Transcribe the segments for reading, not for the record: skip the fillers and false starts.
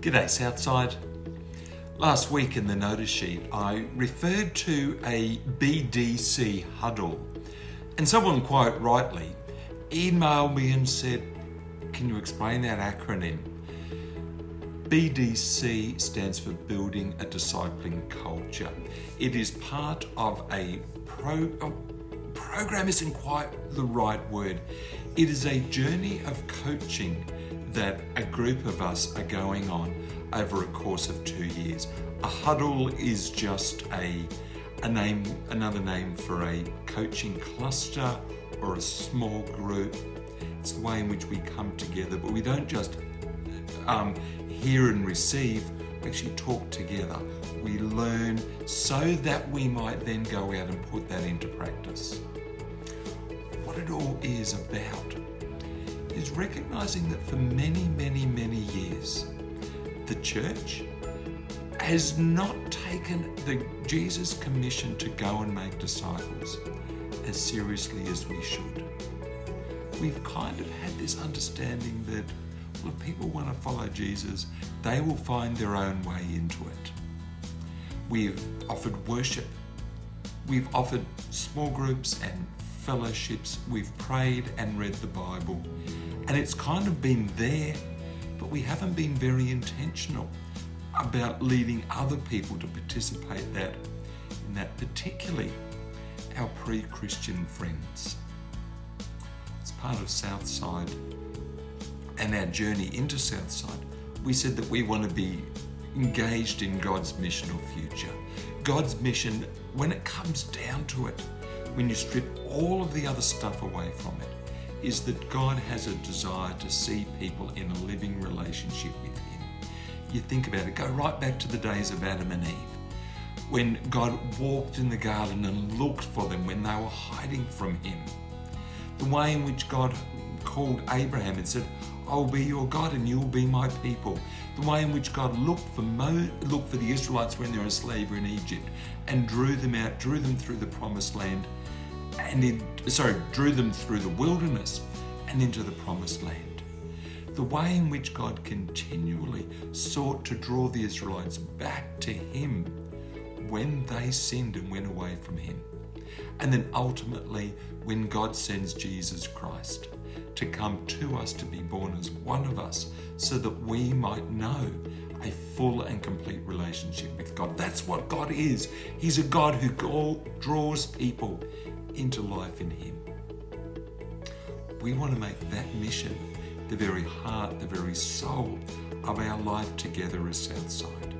G'day Southside. Last week in the notice sheet I referred to a BDC huddle, and someone quite rightly emailed me and said, can you explain that acronym? BDC stands for Building a Discipling Culture. It is part of a program isn't quite the right word. It is a journey of coaching that a group of us are going on over a course of 2 years. A huddle is just another name for a coaching cluster or a small group. It's the way in which we come together, but we don't just hear and receive, we actually talk together. We learn so that we might then go out and put that into practice. What it all is about is recognizing that for many, many, many years, the church has not taken the Jesus commission to go and make disciples as seriously as we should. We've kind of had this understanding that, well, if people want to follow Jesus, they will find their own way into it. We've offered worship, we've offered small groups and fellowships, we've prayed and read the Bible, and it's kind of been there, but we haven't been very intentional about leading other people to participate in that, particularly our pre-Christian friends. As part of Southside and our journey into Southside, we said that we want to be engaged in God's missional future. God's mission, when it comes down to it, when you strip all of the other stuff away from it, is that God has a desire to see people in a living relationship with Him. You think about it, go right back to the days of Adam and Eve, when God walked in the garden and looked for them when they were hiding from Him. The way in which God called Abraham and said, I'll be your God and you'll be my people. The way in which God looked for the Israelites when they were in slavery in Egypt and drew them out, drew them through the promised land, drew them through the wilderness and into the promised land. The way in which God continually sought to draw the Israelites back to Him when they sinned and went away from Him. And then ultimately, when God sends Jesus Christ to come to us, to be born as one of us, so that we might know a full and complete relationship with God. That's what God is. He's a God who draws people into life in Him. We want to make that mission the very heart, the very soul of our life together as Southside.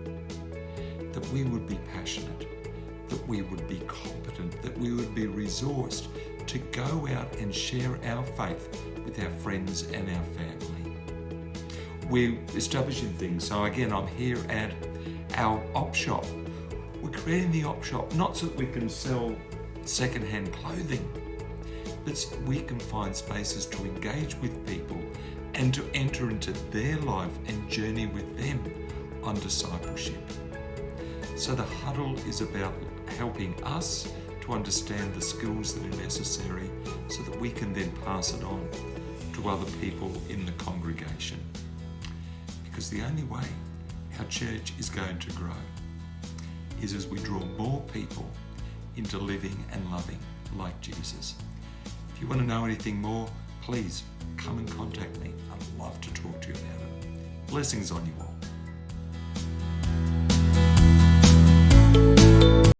That we would be passionate, that we would be competent, that we would be resourced to go out and share our faith with our friends and our family. We're establishing things. So again, I'm here at our op shop. We're creating the op shop not so that we can sell second-hand clothing, but so we can find spaces to engage with people and to enter into their life and journey with them on discipleship. So the huddle is about helping us to understand the skills that are necessary so that we can then pass it on to other people in the congregation. Because the only way our church is going to grow is as we draw more people into living and loving like Jesus. If you want to know anything more, please come and contact me. I'd love to talk to you about it. Blessings on you all.